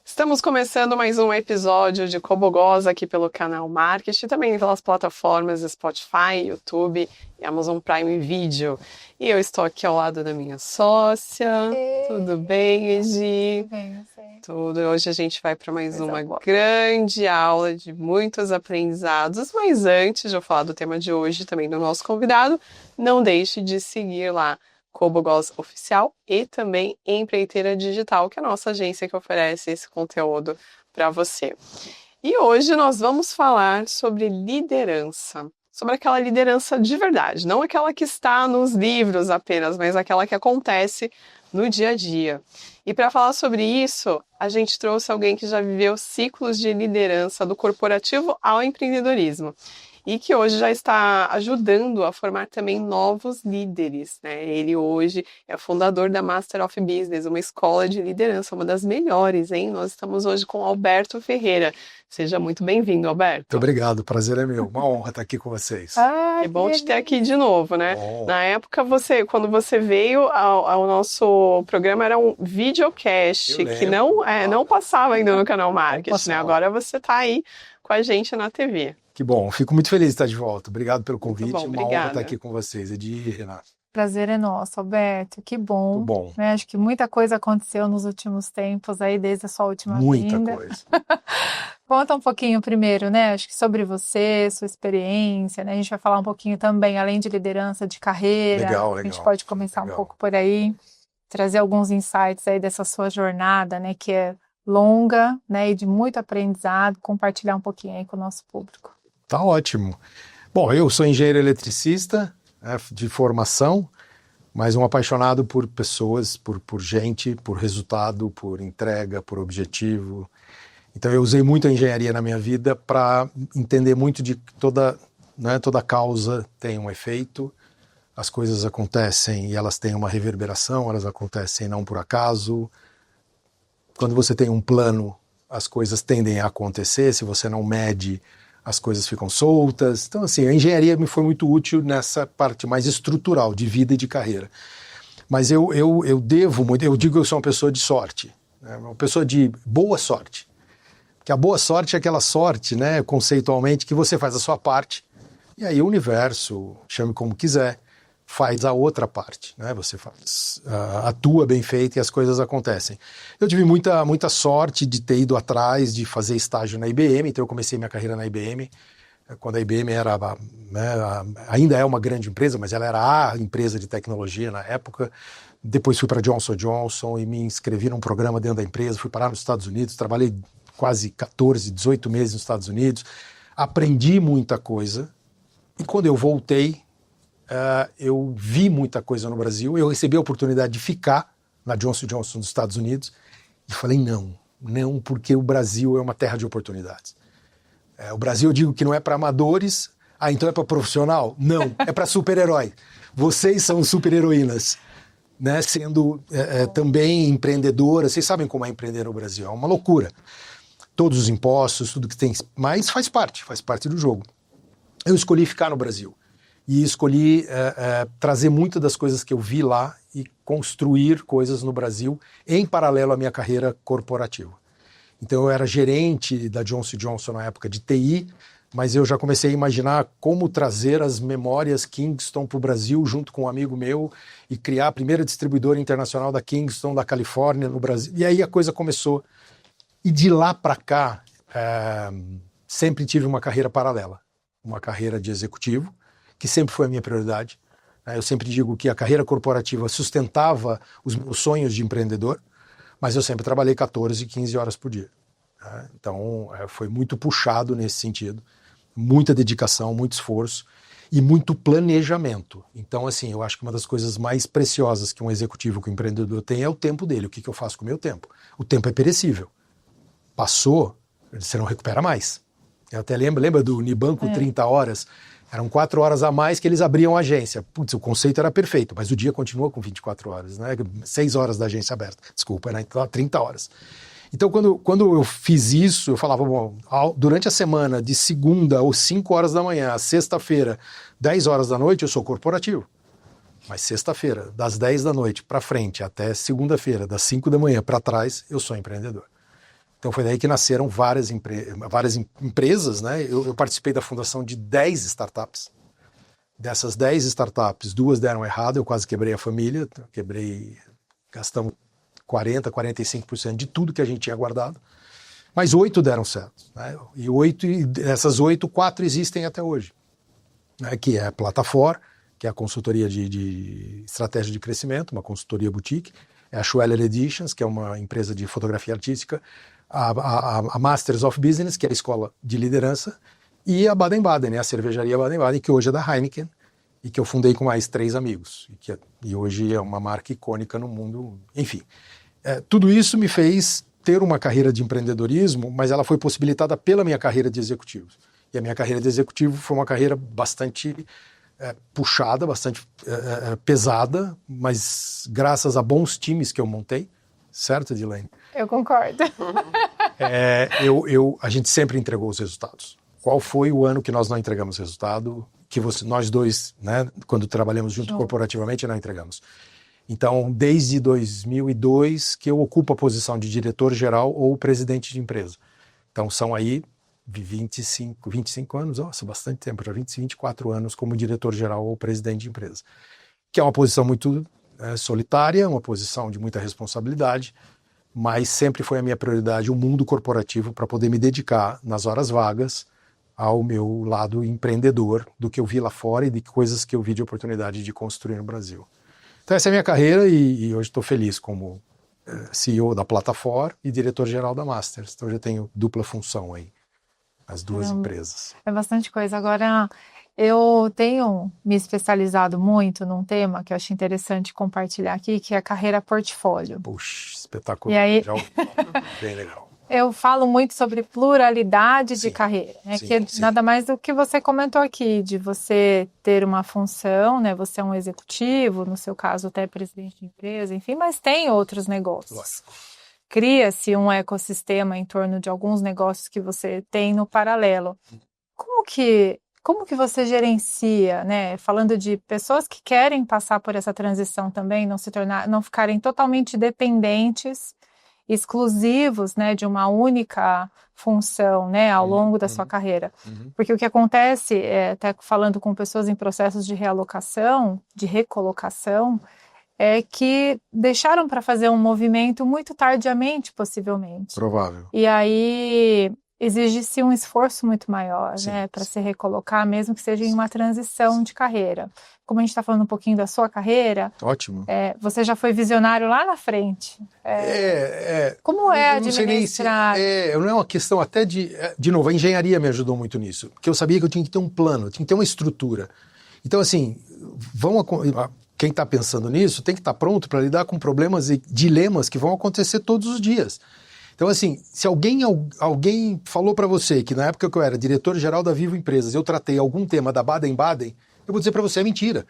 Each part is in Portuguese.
Estamos começando mais um episódio de Cobogosa aqui pelo canal Marketing, também pelas plataformas Spotify, YouTube e Amazon Prime Video. E eu estou aqui ao lado da minha sócia. Tudo bem, Edi? Tudo bem, você? Tudo. Hoje a gente vai para mais uma grande aula de muitos aprendizados. Mas antes de eu falar do tema de hoje, também do nosso convidado, não deixe de seguir lá Cobogosa Oficial e também Empreiteira Digital, que é a nossa agência que oferece esse conteúdo para você. E hoje nós vamos falar sobre liderança, sobre aquela liderança de verdade, não aquela que está nos livros apenas, mas aquela que acontece no dia a dia. E para falar sobre isso, a gente trouxe alguém que já viveu ciclos de liderança do corporativo ao empreendedorismo. E que hoje já está ajudando a formar também novos líderes, né? Ele hoje é fundador da Master of Business, uma escola de liderança, uma das melhores, hein? Nós estamos hoje com Alberto Ferreira. Seja muito bem-vindo, Alberto. Muito obrigado, o prazer é meu. Uma honra estar aqui com vocês. É bom te ter aqui de novo, né? Bom. Na época, quando você veio ao nosso programa, era um videocast que não passava ainda no canal Marketing, né? Agora você está aí com a gente na TV. Que bom, fico muito feliz de estar de volta. Obrigado pelo convite, Muito bom, uma obrigada. honra estar aqui com vocês. Edi e Renato. Prazer é nosso, Alberto. Que bom. Muito bom. Né? Acho que muita coisa aconteceu nos últimos tempos aí, desde a sua última Muita vinda. coisa. Conta um pouquinho primeiro, né? Acho que sobre você, sua experiência, né? A gente vai falar um pouquinho também, além de liderança, de carreira. Legal. A gente pode começar um Legal. pouco por aí, trazer alguns insights aí dessa sua jornada, né? Que é longa, né? E de muito aprendizado, compartilhar um pouquinho aí com o nosso público. Tá ótimo. Bom, eu sou engenheiro eletricista, né, de formação, mas um apaixonado por pessoas, por gente, por resultado, por entrega, por objetivo. Então eu usei muito a engenharia na minha vida para entender muito de que toda causa tem um efeito, as coisas acontecem e elas têm uma reverberação, elas acontecem não por acaso. Quando você tem um plano, as coisas tendem a acontecer, se você não mede, as coisas ficam soltas. Então, assim, a engenharia me foi muito útil nessa parte mais estrutural, de vida e de carreira. Mas eu devo muito, eu digo que eu sou uma pessoa de sorte, né? Uma pessoa de boa sorte. Porque a boa sorte é aquela sorte, né, conceitualmente, que você faz a sua parte, e aí o universo, chame como quiser, faz a outra parte, né? Você atua bem feito e as coisas acontecem. Eu tive muita sorte de ter ido atrás de fazer estágio na IBM, então eu comecei minha carreira na IBM, quando a IBM era, né, ainda é uma grande empresa, mas ela era a empresa de tecnologia na época. Depois fui para Johnson & Johnson e me inscrevi num programa dentro da empresa, fui parar nos Estados Unidos, trabalhei quase 14, 18 meses nos Estados Unidos, aprendi muita coisa, e quando eu voltei, eu vi muita coisa no Brasil, eu recebi a oportunidade de ficar na Johnson & Johnson dos Estados Unidos e falei não, porque o Brasil é uma terra de oportunidades. O Brasil, eu digo que não é para amadores, então é para profissional? Não, é para super-herói. Vocês são super-heroínas, né? Sendo também empreendedoras, vocês sabem como é empreender no Brasil, é uma loucura. Todos os impostos, tudo que tem, mas faz parte do jogo. Eu escolhi ficar no Brasil. E escolhi trazer muitas das coisas que eu vi lá e construir coisas no Brasil em paralelo à minha carreira corporativa. Então eu era gerente da Johnson & Johnson na época de TI, mas eu já comecei a imaginar como trazer as memórias Kingston para o Brasil junto com um amigo meu e criar a primeira distribuidora internacional da Kingston, da Califórnia, no Brasil. E aí a coisa começou. E de lá para cá, sempre tive uma carreira paralela, uma carreira de executivo, que sempre foi a minha prioridade. Eu sempre digo que a carreira corporativa sustentava os meus sonhos de empreendedor, mas eu sempre trabalhei 14, 15 horas por dia. Então, foi muito puxado nesse sentido. Muita dedicação, muito esforço e muito planejamento. Então, assim, eu acho que uma das coisas mais preciosas que um executivo, que um empreendedor tem é o tempo dele. O que eu faço com o meu tempo? O tempo é perecível. Passou, você não recupera mais. Eu até lembra do Unibanco 30 horas? Eram 4 horas a mais que eles abriam a agência. Putz, o conceito era perfeito, mas o dia continua com 24 horas, né? 6 horas da agência aberta. Desculpa, né? Então, 30 horas. Então, quando eu fiz isso, eu falava, bom, durante a semana, de segunda ou 5 horas da manhã, a sexta-feira, 10 horas da noite, eu sou corporativo. Mas sexta-feira, das 10 da noite para frente até segunda-feira, das 5 da manhã para trás, eu sou empreendedor. Então foi daí que nasceram várias empresas, né? Eu participei da fundação de 10 startups. Dessas 10 startups, 2 deram errado, eu quase quebrei a família, gastamos 40%, 45% de tudo que a gente tinha guardado, mas 8 deram certo, né? E dessas 8, 4 existem até hoje, né? Que é a Plataforma, que é a consultoria de estratégia de crescimento, uma consultoria boutique, é a Schweller Editions, que é uma empresa de fotografia artística, a Masters of Business, que é a escola de liderança, e a Baden-Baden, né? A cervejaria Baden-Baden, que hoje é da Heineken, e que eu fundei com mais 3 amigos, e hoje é uma marca icônica no mundo, enfim. Tudo isso me fez ter uma carreira de empreendedorismo, mas ela foi possibilitada pela minha carreira de executivo. E a minha carreira de executivo foi uma carreira bastante puxada, bastante pesada, mas graças a bons times que eu montei, certo, Edilene? Eu concordo. A gente sempre entregou os resultados. Qual foi o ano que nós não entregamos resultado? Que nós dois, né, quando trabalhamos junto corporativamente, não entregamos. Então, desde 2002 que eu ocupo a posição de diretor-geral ou presidente de empresa. Então, são aí 25 anos, nossa, bastante tempo, já 24 anos como diretor-geral ou presidente de empresa. Que é uma posição muito solitária, uma posição de muita responsabilidade, mas sempre foi a minha prioridade o mundo corporativo para poder me dedicar nas horas vagas ao meu lado empreendedor, do que eu vi lá fora e de coisas que eu vi de oportunidade de construir no Brasil. Então essa é a minha carreira e hoje estou feliz como CEO da Plataforma e diretor-geral da Masters. Então eu já tenho dupla função aí, as duas empresas. É bastante coisa. Agora, eu tenho me especializado muito num tema que eu acho interessante compartilhar aqui, que é a carreira portfólio. Puxa, espetacular. E aí... Bem legal. Eu falo muito sobre pluralidade de carreira, né? Sim. Nada mais do que você comentou aqui, de você ter uma função, né? Você é um executivo, no seu caso até presidente de empresa, enfim, mas tem outros negócios. Lógico. Cria-se um ecossistema em torno de alguns negócios que você tem no paralelo. Como que você gerencia, né? Falando de pessoas que querem passar por essa transição também, não ficarem totalmente dependentes, exclusivos, né, de uma única função, né, ao longo da sua carreira. Porque o que acontece, até falando com pessoas em processos de realocação, de recolocação, é que deixaram para fazer um movimento muito tardiamente, possivelmente. Provável. E aí exige-se um esforço muito maior, né, para se recolocar, mesmo que seja em uma transição de carreira. Como a gente está falando um pouquinho da sua carreira, ótimo. Você já foi visionário lá na frente. Como é administrar? Não é uma questão até de novo, a engenharia me ajudou muito nisso, porque eu sabia que eu tinha que ter um plano, tinha que ter uma estrutura. Então, assim, quem está pensando nisso tem que estar pronto para lidar com problemas e dilemas que vão acontecer todos os dias. Então, assim, se alguém falou para você que na época que eu era diretor-geral da Vivo Empresas, eu tratei algum tema da Baden-Baden, eu vou dizer para você, é mentira.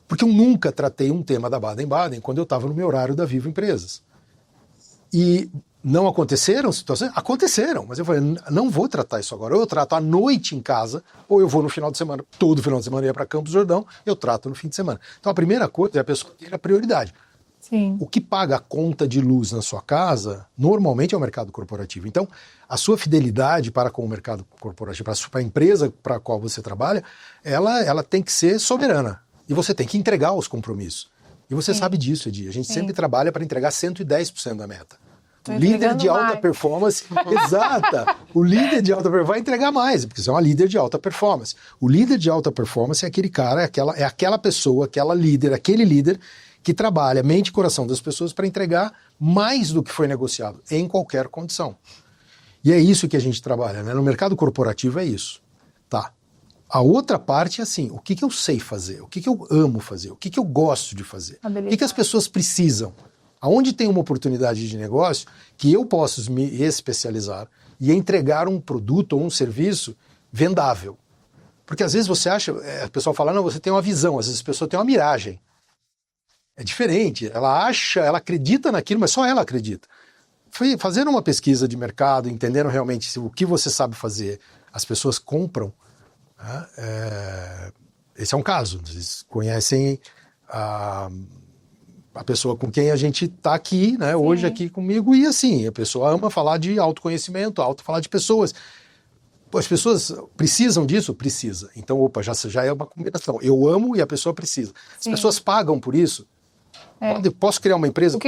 Porque eu nunca tratei um tema da Baden-Baden quando eu estava no meu horário da Vivo Empresas. E não aconteceram situações? Aconteceram, mas eu falei, não vou tratar isso agora. Ou eu trato à noite em casa, ou eu vou no final de semana. Todo final de semana eu ia para Campos do Jordão, eu trato no fim de semana. Então a primeira coisa é a pessoa ter a prioridade. Sim. O que paga a conta de luz na sua casa, normalmente é o mercado corporativo. Então, a sua fidelidade para com o mercado corporativo, para a empresa para a qual você trabalha, ela tem que ser soberana. E você tem que entregar os compromissos. E você sabe disso, Edi. A gente sempre trabalha para entregar 110% da meta. O líder de alta performance, exata, o líder de alta performance vai entregar mais, porque você é uma líder de alta performance. O líder de alta performance é aquele cara, é aquela pessoa, aquele líder que trabalha mente e coração das pessoas para entregar mais do que foi negociado, em qualquer condição. E é isso que a gente trabalha, né? No mercado corporativo é isso. Tá. A outra parte é assim, o que eu sei fazer, o que eu amo fazer, o que eu gosto de fazer, o que as pessoas precisam. Aonde tem uma oportunidade de negócio que eu posso me especializar e entregar um produto ou um serviço vendável. Porque às vezes você acha, o pessoal fala, não, você tem uma visão, às vezes a pessoa tem uma miragem. É diferente, ela acredita naquilo, mas só ela acredita. fazendo uma pesquisa de mercado, entendendo realmente se o que você sabe fazer, as pessoas compram, né? Esse é um caso. Vocês conhecem a pessoa com quem a gente está aqui, né? Hoje aqui comigo, e assim, a pessoa ama falar de autoconhecimento, falar de pessoas. Pô, as pessoas precisam disso? Precisa. Então, opa, já é uma combinação. Eu amo e a pessoa precisa. As pessoas pagam por isso? Posso criar uma empresa? O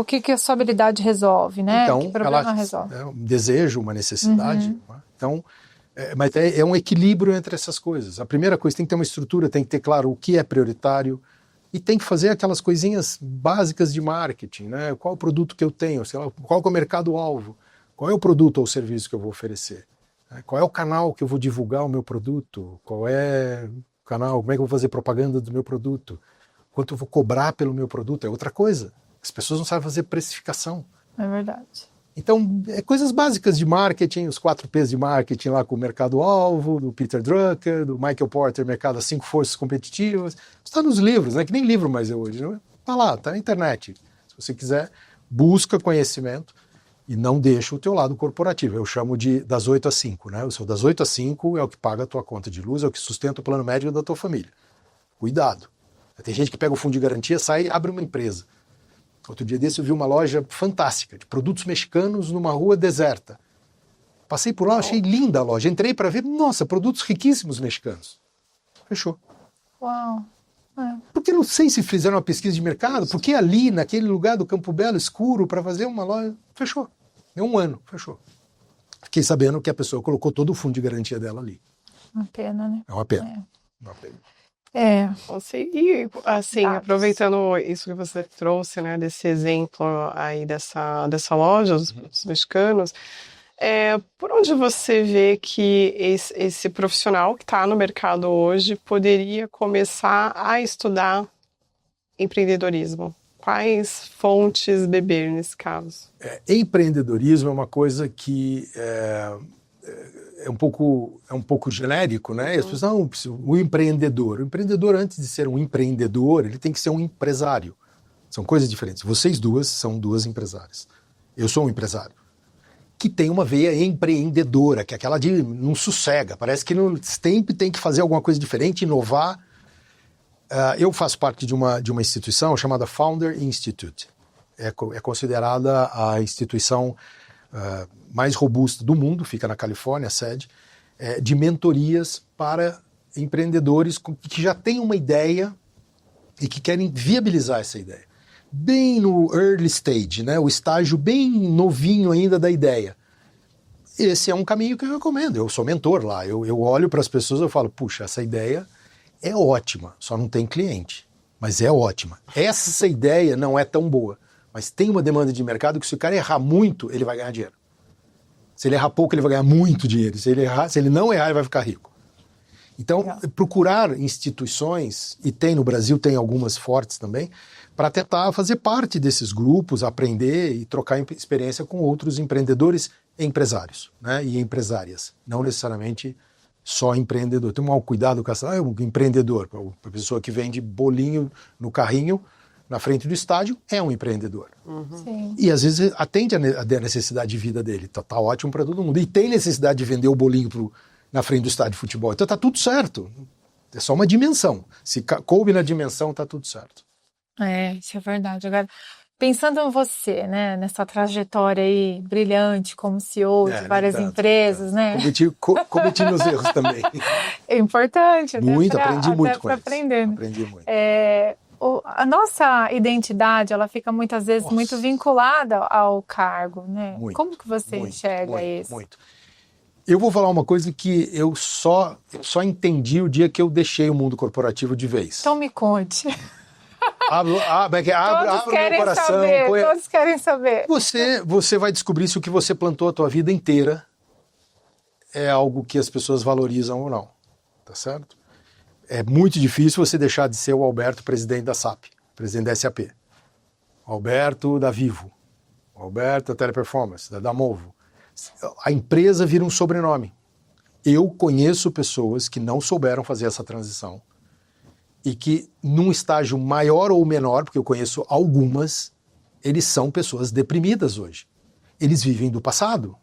que a sua habilidade resolve, né? Então, que problema resolve? É um desejo, uma necessidade. Né? Então, mas é um equilíbrio entre essas coisas. A primeira coisa, tem que ter uma estrutura, tem que ter claro o que é prioritário e tem que fazer aquelas coisinhas básicas de marketing, né? Qual o produto que eu tenho? Sei lá, qual é o mercado-alvo? Qual é o produto ou serviço que eu vou oferecer? Qual é o canal que eu vou divulgar o meu produto? Qual é o canal? Como é que eu vou fazer propaganda do meu produto? Quanto eu vou cobrar pelo meu produto? É outra coisa. As pessoas não sabem fazer precificação. É verdade. Então, coisas básicas de marketing, os 4 P's de marketing lá com o mercado-alvo, do Peter Drucker, do Michael Porter, mercado às 5 forças competitivas. Está nos livros, né? Que nem livro mais é hoje. Está lá, está na internet. Se você quiser, busca conhecimento. E não deixa o teu lado corporativo. Eu chamo de das 8 às 5, né? O seu das 8 às 5 é o que paga a tua conta de luz, é o que sustenta o plano médio da tua família. Cuidado. Tem gente que pega o fundo de garantia, sai e abre uma empresa. Outro dia desse eu vi uma loja fantástica, de produtos mexicanos numa rua deserta. Passei por lá, achei linda a loja. Entrei para ver, nossa, produtos riquíssimos mexicanos. Fechou. Uau. Porque não sei se fizeram uma pesquisa de mercado, porque ali, naquele lugar do Campo Belo, escuro, para fazer uma loja, fechou. Deu 1 ano, fechou. Fiquei sabendo que a pessoa colocou todo o fundo de garantia dela ali. Uma pena, né? É uma pena. Uma pena. E assim, aproveitando isso que você trouxe, né, desse exemplo aí dessa loja, dos produtos mexicanos, por onde você vê que esse profissional que está no mercado hoje poderia começar a estudar empreendedorismo? Quais fontes beber nesse caso? Empreendedorismo é uma coisa que é um pouco genérico, né? E as pessoas, não, o empreendedor, antes de ser um empreendedor, ele tem que ser um empresário. São coisas diferentes. Vocês duas são 2 empresárias. Eu sou um empresário que tem uma veia empreendedora, que é aquela de não sossega, parece que sempre tem que fazer alguma coisa diferente, inovar. Eu faço parte de uma instituição chamada Founder Institute. É considerada a instituição mais robusta do mundo, fica na Califórnia, a sede, de mentorias para empreendedores que já têm uma ideia e que querem viabilizar essa ideia. Bem no early stage, né? O estágio bem novinho ainda da ideia. Esse é um caminho que eu recomendo. Eu sou mentor lá. Eu olho para as pessoas e falo, puxa, essa ideia é ótima, só não tem cliente, mas é ótima. Essa ideia não é tão boa, mas tem uma demanda de mercado que se o cara errar muito, ele vai ganhar dinheiro. Se ele errar pouco, ele vai ganhar muito dinheiro. Se ele não errar, ele vai ficar rico. Então, procurar instituições, e no Brasil tem algumas fortes também, para tentar fazer parte desses grupos, aprender e trocar experiência com outros empreendedores e empresários, né? E empresárias, não necessariamente só empreendedor. Tem um cuidado com essa, um empreendedor, a pessoa que vende bolinho no carrinho na frente do estádio é um empreendedor. Sim. E às vezes atende a necessidade de vida dele, tá ótimo para todo mundo. E tem necessidade de vender o bolinho na frente do estádio de futebol, então tá tudo certo. É só uma dimensão. Se coube na dimensão, tá tudo certo. Isso é verdade. Agora, pensando em você, né, nessa trajetória aí brilhante como CEO de várias empresas, né? Cometi meus erros também. É importante. Muito, aprendi muito com isso. Aprender. Aprendi muito. A nossa identidade, ela fica muitas vezes muito vinculada ao cargo, né? Muito, como que você enxerga isso? Muito. Eu vou falar uma coisa que eu só entendi o dia que eu deixei o mundo corporativo de vez. Então me conte. Abra o meu coração. Todos querem saber. Você vai descobrir se o que você plantou a tua vida inteira é algo que as pessoas valorizam ou não. Tá certo? É muito difícil você deixar de ser o Alberto, presidente da SAP, presidente da SAP. O Alberto da Vivo. O Alberto da Teleperformance, da Damovo. A empresa vira um sobrenome. Eu conheço pessoas que não souberam fazer essa transição e que, num estágio maior ou menor, porque eu conheço algumas, eles são pessoas deprimidas hoje. eles vivem do passado.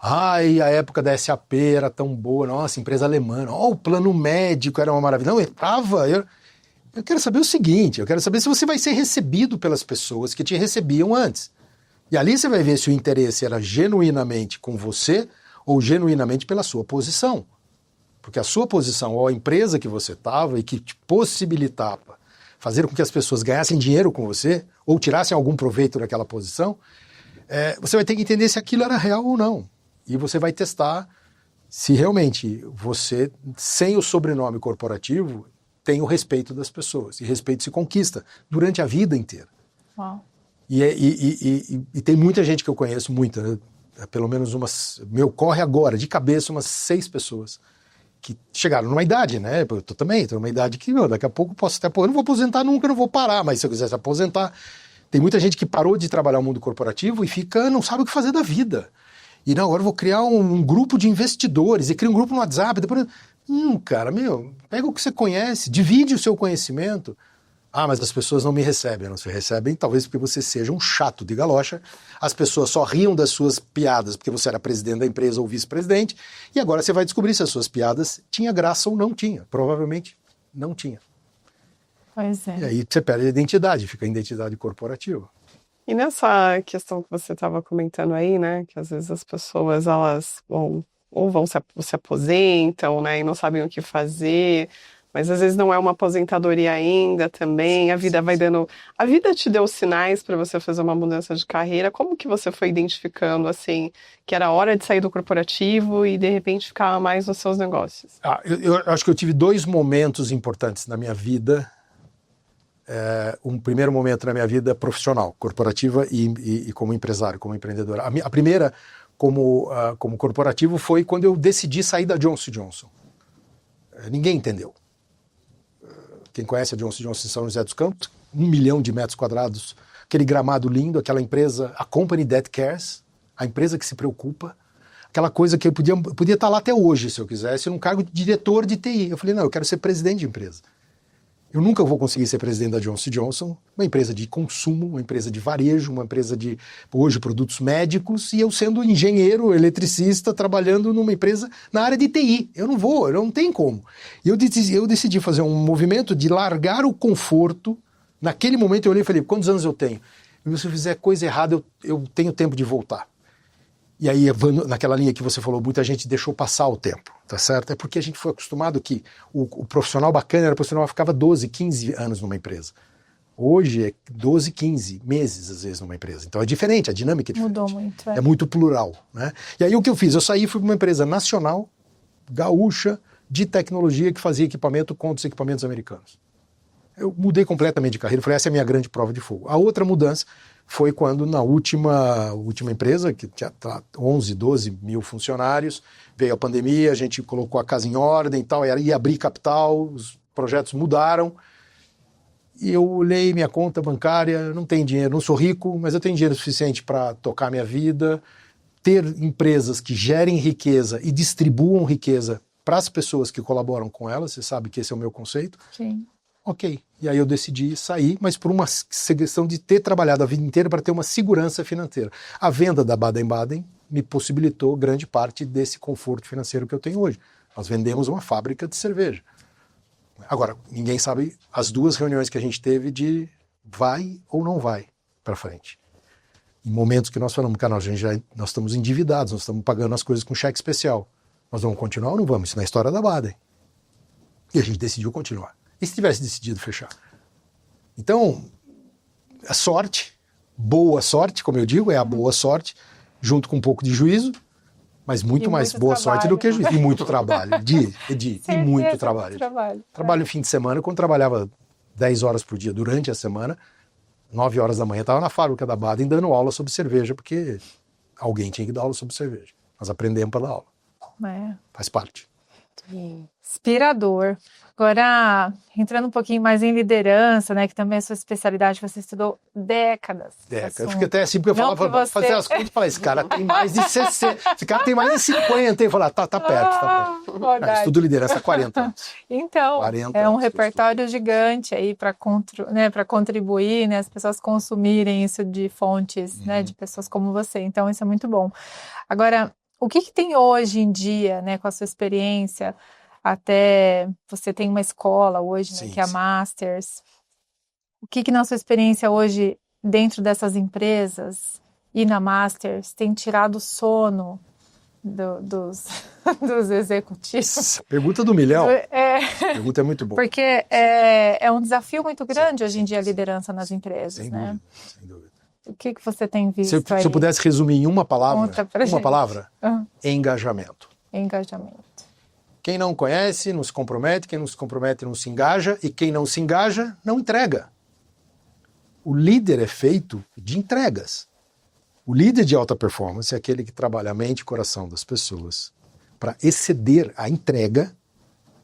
Ai, a época da SAP era tão boa, nossa, empresa alemã, o plano médico era uma maravilha. Não, eu quero saber o seguinte, eu quero saber se você vai ser recebido pelas pessoas que te recebiam antes. E ali você vai ver se o interesse era genuinamente com você ou genuinamente pela sua posição. Porque a sua posição ou a empresa que você estava e que te possibilitava fazer com que as pessoas ganhassem dinheiro com você ou tirassem algum proveito daquela posição, você vai ter que entender se aquilo era real ou não. E você vai testar se realmente você, sem o sobrenome corporativo, tem o respeito das pessoas. E respeito se conquista durante a vida inteira. Uau. E tem muita gente que eu conheço, muita, pelo menos me ocorre agora, de cabeça, umas 6 pessoas que chegaram numa idade, né? Eu também tô numa idade que, daqui a pouco posso até aposentar. Eu não vou aposentar nunca, não vou parar, mas se eu quisesse aposentar, tem muita gente que parou de trabalhar no mundo corporativo e não sabe o que fazer da vida. E não, agora eu vou criar um grupo de investidores, e cria um grupo no WhatsApp, depois... cara, pega o que você conhece, divide o seu conhecimento. Ah, mas as pessoas não me recebem. Não se recebem, talvez porque você seja um chato de galocha. As pessoas só riam das suas piadas porque você era presidente da empresa ou vice-presidente. E agora você vai descobrir se as suas piadas tinham graça ou não tinha. Provavelmente não tinha. Pois é. E aí você perde a identidade, fica a identidade corporativa. E nessa questão que você estava comentando aí, né, que às vezes as pessoas, elas vão se aposentam, né, e não sabem o que fazer, mas às vezes não é uma aposentadoria ainda também, a vida te deu sinais para você fazer uma mudança de carreira. Como que você foi identificando, assim, que era hora de sair do corporativo e de repente ficar mais nos seus negócios? Eu acho que eu tive 2 momentos importantes na minha vida. Um primeiro momento na minha vida profissional, corporativa e como empresário, como empreendedor. A primeira, como corporativo, foi quando eu decidi sair da Johnson & Johnson. Ninguém entendeu. Quem conhece a Johnson & Johnson em São José dos Campos, 1 milhão de metros quadrados, aquele gramado lindo, aquela empresa, a company that cares, a empresa que se preocupa, aquela coisa que eu podia estar lá até hoje, se eu quisesse, num cargo de diretor de TI. Eu falei, não, eu quero ser presidente de empresa. Eu nunca vou conseguir ser presidente da Johnson & Johnson, uma empresa de consumo, uma empresa de varejo, uma empresa de, hoje, produtos médicos, e eu sendo engenheiro, eletricista, trabalhando numa empresa na área de TI. Eu não tenho como. E eu decidi fazer um movimento de largar o conforto. Naquele momento eu olhei e falei, quantos anos eu tenho? E se eu fizer coisa errada, eu tenho tempo de voltar. E aí, naquela linha que você falou, muita gente deixou passar o tempo, tá certo? É porque a gente foi acostumado que o profissional bacana era o profissional que ficava 12, 15 anos numa empresa. Hoje é 12, 15 meses, às vezes, numa empresa. Então é diferente, a dinâmica é diferente. Mudou muito. É muito plural, né? E aí o que eu fiz? Eu saí e fui para uma empresa nacional, gaúcha, de tecnologia, que fazia equipamento contra os equipamentos americanos. Eu mudei completamente de carreira, falei, essa é a minha grande prova de fogo. A outra mudança foi quando na última empresa, que tinha 11, 12 mil funcionários, veio a pandemia, a gente colocou a casa em ordem e tal, ia abrir capital, os projetos mudaram, e eu olhei minha conta bancária, não tenho dinheiro, não sou rico, mas eu tenho dinheiro suficiente para tocar minha vida, ter empresas que gerem riqueza e distribuam riqueza para as pessoas que colaboram com elas, você sabe que esse é o meu conceito. Sim. Ok, e aí eu decidi sair, mas por uma questão de ter trabalhado a vida inteira para ter uma segurança financeira. A venda da Baden-Baden me possibilitou grande parte desse conforto financeiro que eu tenho hoje. Nós vendemos uma fábrica de cerveja. Agora, ninguém sabe as 2 reuniões que a gente teve de vai ou não vai para frente. Em momentos que nós falamos, cara, nós estamos endividados, nós estamos pagando as coisas com cheque especial. Nós vamos continuar ou não vamos? Isso na história da Baden. E a gente decidiu continuar. E se tivesse decidido fechar? Então, a sorte, boa sorte, como eu digo, é a boa sorte, junto com um pouco de juízo, mas muito mais boa sorte do que juízo. E muito trabalho. E muito trabalho. Trabalho fim de semana, quando trabalhava 10 horas por dia durante a semana, 9 horas da manhã, estava na fábrica da Baden dando aula sobre cerveja, porque alguém tinha que dar aula sobre cerveja. Nós aprendemos para dar aula. Faz parte. Inspirador. Agora, entrando um pouquinho mais em liderança, né, que também é sua especialidade, você estudou décadas. Eu fiquei até assim, porque eu falava, fazer as contas e falei, esse cara tem mais de 60, esse cara tem mais de 50, e eu falei, tá perto. Estudo liderança há 40 anos. Então, 40 é um anos, repertório gigante aí para contribuir, né, as pessoas consumirem isso de fontes, né, de pessoas como você. Então, isso é muito bom. Agora, o que tem hoje em dia, né, com a sua experiência? Até você tem uma escola hoje, né, que é a Masters. O que na sua experiência hoje, dentro dessas empresas e na Masters, tem tirado o sono dos executivos? Pergunta do milhão. Pergunta é muito boa. Porque é um desafio muito grande hoje em dia a liderança nas empresas, sem né? Dúvida, sem dúvida. O que você tem visto aí? Se eu pudesse resumir em uma palavra, engajamento. Engajamento. Quem não conhece, não se compromete, quem não se compromete, não se engaja, e quem não se engaja, não entrega. O líder é feito de entregas. O líder de alta performance é aquele que trabalha a mente e o coração das pessoas para exceder a entrega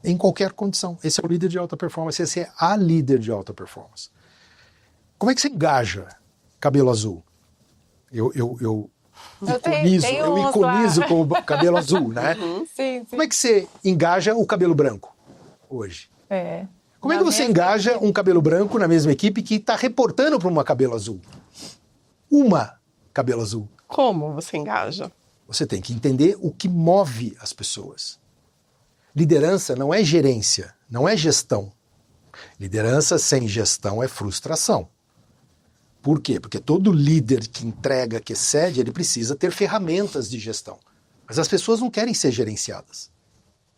em qualquer condição. Esse é o líder de alta performance, esse é a líder de alta performance. Como é que você engaja cabelo azul? Eu iconizo com o cabelo azul, né? Sim. Como é que você engaja o cabelo branco hoje? Como é que você engaja um cabelo branco na mesma equipe que está reportando para uma cabelo azul? Uma cabelo azul. Como você engaja? Você tem que entender o que move as pessoas. Liderança não é gerência, não é gestão. Liderança sem gestão é frustração. Por quê? Porque todo líder que entrega, que excede, ele precisa ter ferramentas de gestão. Mas as pessoas não querem ser gerenciadas.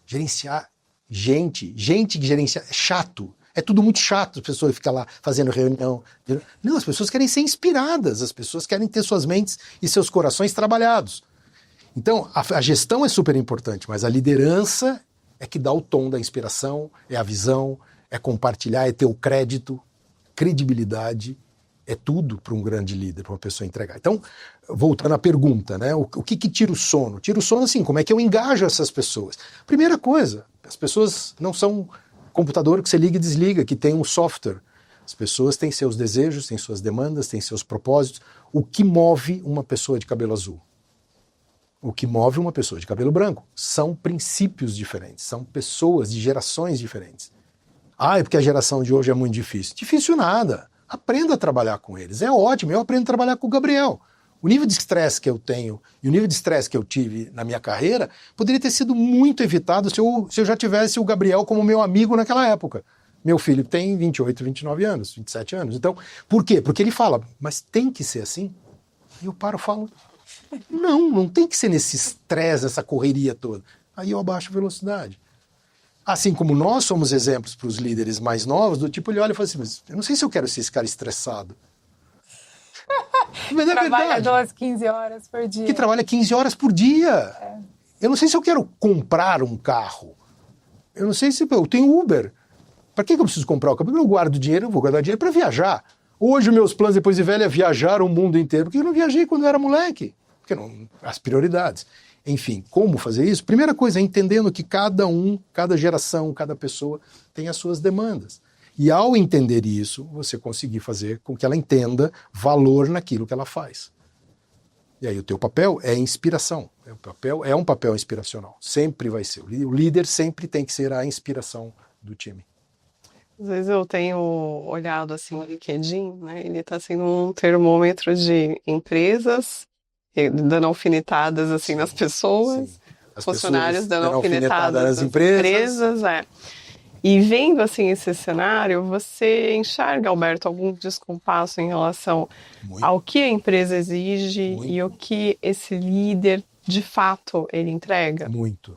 Gerenciar gente que gerencia é chato. É tudo muito chato, as pessoas ficam lá fazendo reunião. Não, as pessoas querem ser inspiradas, as pessoas querem ter suas mentes e seus corações trabalhados. Então, a gestão é super importante, mas a liderança é que dá o tom da inspiração, é a visão, é compartilhar, é ter o crédito, credibilidade. É tudo para um grande líder, para uma pessoa entregar. Então, voltando à pergunta, né? O que tira o sono? Tira o sono assim, como é que eu engajo essas pessoas? Primeira coisa, as pessoas não são computador que você liga e desliga, que tem um software. As pessoas têm seus desejos, têm suas demandas, têm seus propósitos. O que move uma pessoa de cabelo azul? O que move uma pessoa de cabelo branco? São princípios diferentes, são pessoas de gerações diferentes. É porque a geração de hoje é muito difícil. Difícil nada. Aprenda a trabalhar com eles. É ótimo, eu aprendo a trabalhar com o Gabriel. O nível de estresse que eu tenho e o nível de estresse que eu tive na minha carreira poderia ter sido muito evitado se eu já tivesse o Gabriel como meu amigo naquela época. Meu filho tem 28, 29 anos, 27 anos. Então, por quê? Porque ele fala, mas tem que ser assim? E eu paro e falo, não tem que ser nesse estresse, essa correria toda. Aí eu abaixo a velocidade. Assim como nós somos exemplos para os líderes mais novos, do tipo, ele olha e fala assim, mas eu não sei se eu quero ser esse cara estressado. Mas é trabalha verdade. 12, 15 horas por dia. Que trabalha 15 horas por dia. Eu não sei se eu quero comprar um carro. Eu não sei se eu tenho Uber. Para que eu preciso comprar o carro? Porque eu guardo dinheiro, eu vou guardar dinheiro para viajar. Hoje, meus planos depois de velho é viajar o mundo inteiro. Porque eu não viajei quando eu era moleque. Porque não, as prioridades. Enfim, como fazer isso? Primeira coisa é entendendo que cada geração, cada pessoa tem as suas demandas. E ao entender isso, você conseguir fazer com que ela entenda valor naquilo que ela faz. E aí o teu papel é inspiração. É um papel inspiracional. Sempre vai ser. O líder sempre tem que ser a inspiração do time. Às vezes eu tenho olhado assim o LinkedIn, né? Ele está sendo um termômetro de empresas, dando alfinetadas assim nas pessoas, funcionários dando alfinetadas nas empresas. E vendo assim esse cenário, você enxerga, Alberto, algum descompasso em relação ao que a empresa exige e o que esse líder, de fato, ele entrega? Muito.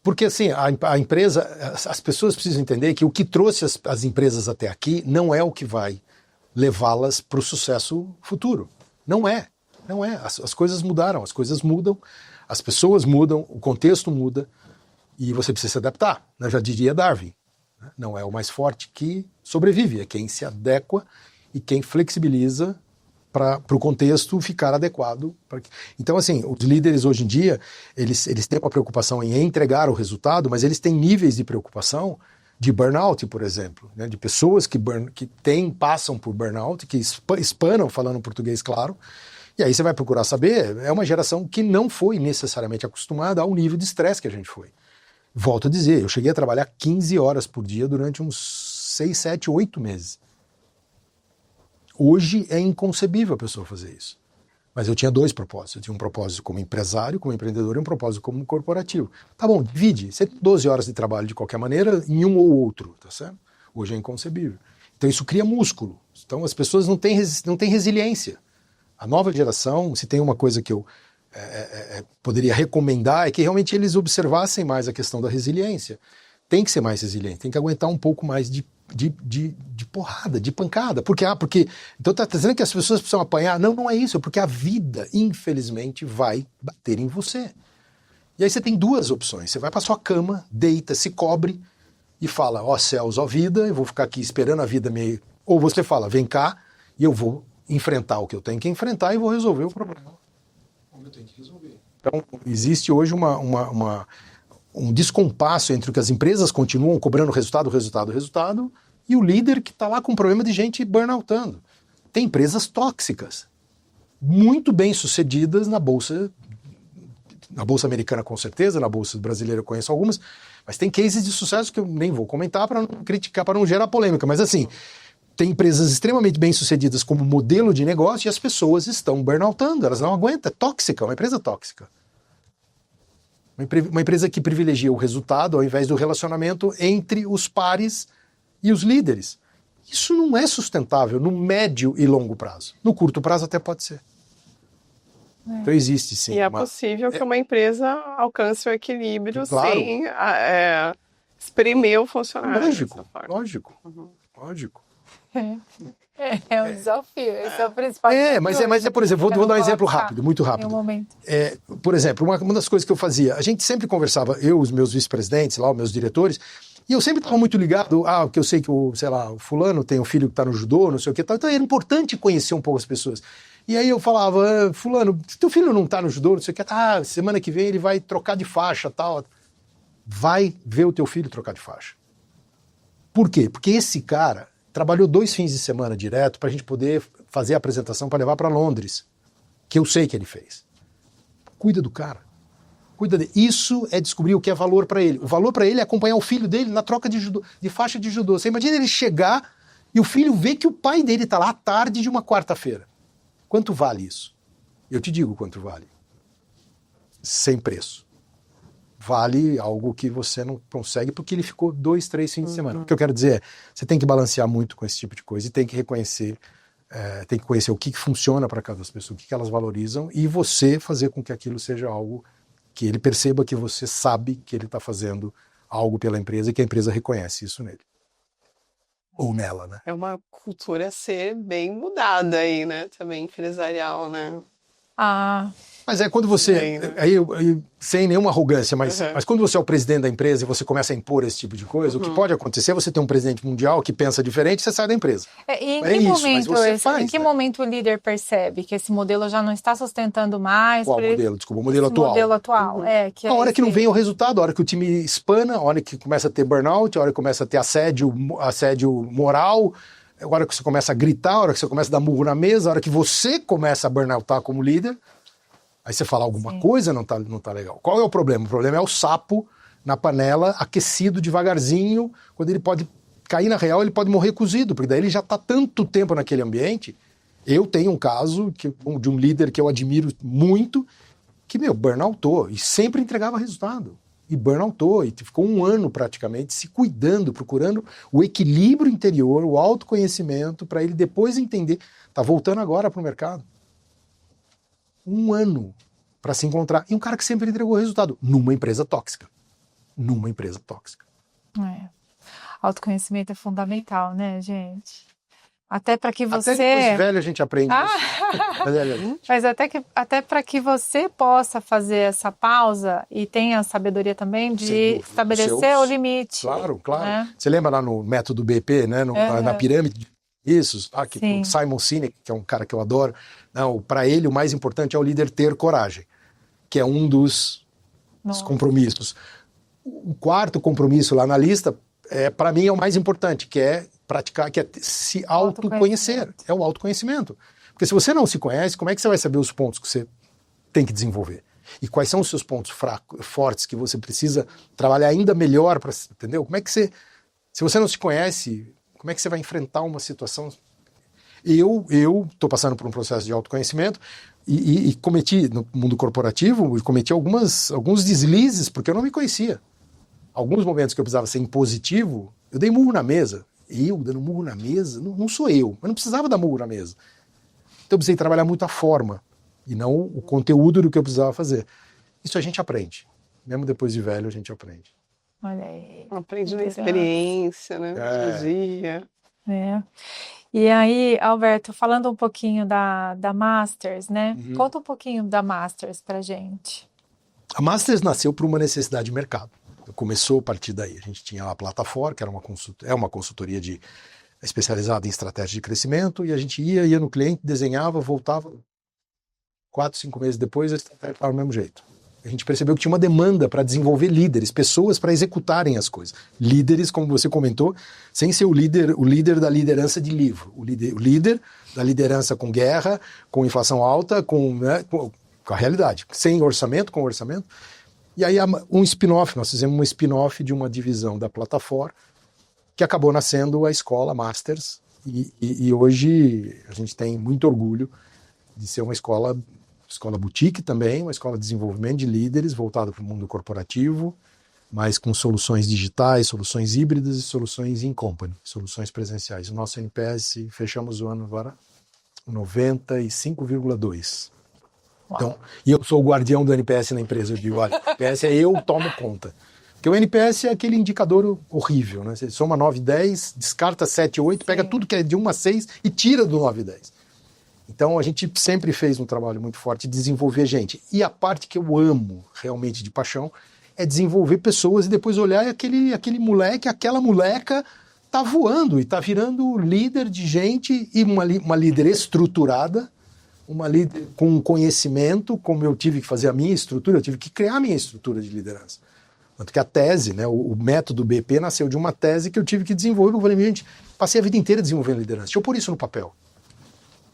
Porque assim, a empresa, as pessoas precisam entender que o que trouxe as empresas até aqui não é o que vai levá-las para o sucesso futuro. Não é. As coisas mudaram, as coisas mudam, as pessoas mudam, o contexto muda. E você precisa se adaptar, né? Já diria Darwin. Não é o mais forte que sobrevive, é quem se adequa e quem flexibiliza para o contexto ficar adequado. Então, assim, os líderes hoje em dia, eles têm uma preocupação em entregar o resultado, mas eles têm níveis de preocupação de burnout, por exemplo, né? De pessoas que passam por burnout, que espanam, falando português claro, e aí você vai procurar saber, é uma geração que não foi necessariamente acostumada ao nível de estresse que a gente foi. Volto a dizer, eu cheguei a trabalhar 15 horas por dia durante uns 6, 7, 8 meses. Hoje é inconcebível a pessoa fazer isso. Mas eu tinha 2 propósitos. Eu tinha um propósito como empresário, como empreendedor, e um propósito como corporativo. Tá bom, divide. Você tem 12 horas de trabalho de qualquer maneira em um ou outro, tá certo? Hoje é inconcebível. Então isso cria músculo. Então as pessoas não têm resiliência. A nova geração, se tem uma coisa que eu poderia recomendar, é que realmente eles observassem mais a questão da resiliência. Tem que ser mais resiliente, tem que aguentar um pouco mais de porrada, de pancada. Porque então tá dizendo que as pessoas precisam apanhar? Não, não é isso, é porque a vida, infelizmente, vai bater em você. E aí você tem 2 opções. Você vai para sua cama, deita, se cobre e fala, ó céus, ó vida, eu vou ficar aqui esperando a vida me... Ou você fala, vem cá e eu vou enfrentar o que eu tenho que enfrentar e vou resolver o problema. Como eu tenho que resolver. Então, existe hoje um descompasso entre o que as empresas continuam cobrando resultado, e o líder que está lá com um problema de gente burnoutando. Tem empresas tóxicas, muito bem sucedidas na Bolsa americana com certeza, na Bolsa brasileira eu conheço algumas, mas tem cases de sucesso que eu nem vou comentar para não criticar, para não gerar polêmica, mas assim, tem empresas extremamente bem sucedidas como modelo de negócio e as pessoas estão burnoutando, elas não aguentam, é tóxica, uma empresa tóxica. Uma empresa que privilegia o resultado ao invés do relacionamento entre os pares e os líderes. Isso não é sustentável no médio e longo prazo. No curto prazo até pode ser. Então existe sim. E é possível que uma empresa alcance o equilíbrio sem espremer o funcionário. Lógico. É um desafio, esse é o principal. Mas por exemplo, vou dar um exemplo rápido, muito rápido. Por exemplo, uma das coisas que eu fazia, a gente sempre conversava, eu, os meus vice-presidentes, lá, os meus diretores, e eu sempre estava muito ligado, porque eu sei que o fulano tem um filho que está no judô, não sei o que, tal, então era importante conhecer um pouco as pessoas. E aí eu falava, fulano, teu filho não está no judô, não sei o que, semana que vem ele vai trocar de faixa, tal. Vai ver o teu filho trocar de faixa. Por quê? Porque esse cara trabalhou 2 fins de semana direto para a gente poder fazer a apresentação para levar para Londres, que eu sei que ele fez. Cuida do cara. Isso é descobrir o que é valor para ele. O valor para ele é acompanhar o filho dele na troca de faixa de judô. Você imagina ele chegar e o filho ver que o pai dele está lá à tarde de uma quarta-feira. Quanto vale isso? Eu te digo quanto vale. Sem preço. Vale algo que você não consegue porque ele ficou 2, 3 fins de semana. O que eu quero dizer é, você tem que balancear muito com esse tipo de coisa e tem que reconhecer, tem que conhecer o que funciona para cada pessoa, o que elas valorizam e você fazer com que aquilo seja algo que ele perceba que você sabe que ele está fazendo algo pela empresa e que a empresa reconhece isso nele. Ou nela, né? É uma cultura a ser bem mudada aí, né? Também empresarial, né? Mas quando você, aí, sem nenhuma arrogância, mas quando você é o presidente da empresa e você começa a impor esse tipo de coisa, o que pode acontecer é você ter um presidente mundial que pensa diferente e você sai da empresa. Em que momento o líder percebe que esse modelo já não está sustentando mais? Qual modelo? Desculpa, o modelo atual. Modelo atual, a hora que não vem o resultado, a hora que o time espana, a hora que começa a ter burnout, a hora que começa a ter assédio moral, a hora que você começa a gritar, a hora que você começa a dar murro na mesa, a hora que você começa a burnoutar como líder. Aí você fala alguma coisa não tá legal. Qual é o problema? O problema é o sapo na panela, aquecido devagarzinho, quando ele pode cair na real, ele pode morrer cozido, porque daí ele já está tanto tempo naquele ambiente. Eu tenho um caso de um líder que eu admiro muito, que, burnoutou e sempre entregava resultado. E burnoutou, e ficou 1 ano praticamente se cuidando, procurando o equilíbrio interior, o autoconhecimento, para ele depois entender. Está voltando agora para o mercado. 1 ano para se encontrar. E um cara que sempre entregou resultado numa empresa tóxica. Autoconhecimento é fundamental, né, gente? Até para que você... Até depois de velho a gente aprende isso. Mas até para que você possa fazer essa pausa e tenha a sabedoria também de estabelecer o limite. Claro. Né? Você lembra lá no método BP, né, na pirâmide? Isso, o Simon Sinek, que é um cara que eu adoro, para ele o mais importante é o líder ter coragem, que é um dos compromissos. O quarto compromisso lá na lista, para mim, é o mais importante, que é praticar, que é se autoconhecer, é o autoconhecimento. Porque se você não se conhece, como é que você vai saber os pontos que você tem que desenvolver? E quais são os seus pontos fortes que você precisa trabalhar ainda melhor, entendeu? Como é que se você não se conhece, como é que você vai enfrentar uma situação? Eu estou passando por um processo de autoconhecimento e cometi, no mundo corporativo, alguns deslizes, porque eu não me conhecia. Alguns momentos que eu precisava ser impositivo, eu dei murro na mesa. Eu dando murro na mesa? Não sou eu não precisava dar murro na mesa. Então eu precisei trabalhar muito a forma e não o conteúdo do que eu precisava fazer. Isso a gente aprende. Mesmo depois de velho, a gente aprende. Olha aí. Aprende na experiência, né? Dia a dia. E aí, Alberto, falando um pouquinho da Masters, né? Conta um pouquinho da Masters pra gente. A Masters nasceu por uma necessidade de mercado. Começou a partir daí. A gente tinha a Plataforma, que era uma consultoria especializada em estratégia de crescimento, e a gente ia no cliente, desenhava, voltava, 4, 5 meses depois, a estratégia estava do mesmo jeito. A gente percebeu que tinha uma demanda para desenvolver líderes, pessoas para executarem as coisas. Líderes, como você comentou, sem ser o líder da liderança de livro. O líder da liderança com guerra, com inflação alta, com a realidade. Sem orçamento, com orçamento. E aí nós fizemos um spin-off de uma divisão da Plataforma, que acabou nascendo a escola Masters, e hoje a gente tem muito orgulho de ser uma escola boutique também, uma escola de desenvolvimento de líderes voltada para o mundo corporativo, mas com soluções digitais, soluções híbridas e soluções in company, soluções presenciais. O nosso NPS, fechamos o ano agora 95,2. Então, e eu sou o guardião do NPS na empresa, eu digo, olha, o NPS eu tomo conta. Porque o NPS é aquele indicador horrível, né? Você soma 9 e 10, descarta 7 e 8, pega tudo que é de 1 a 6 e tira do 9 e 10. Então a gente sempre fez um trabalho muito forte de desenvolver gente. E a parte que eu amo realmente de paixão é desenvolver pessoas e depois olhar aquele moleque, aquela moleca tá voando e tá virando líder de gente e uma líder estruturada, uma líder com conhecimento, como eu tive que fazer a minha estrutura, eu tive que criar a minha estrutura de liderança. Tanto que a tese, né, o método BP nasceu de uma tese que eu tive que desenvolver. Eu falei, gente, passei a vida inteira desenvolvendo liderança. Deixa eu pôr isso no papel.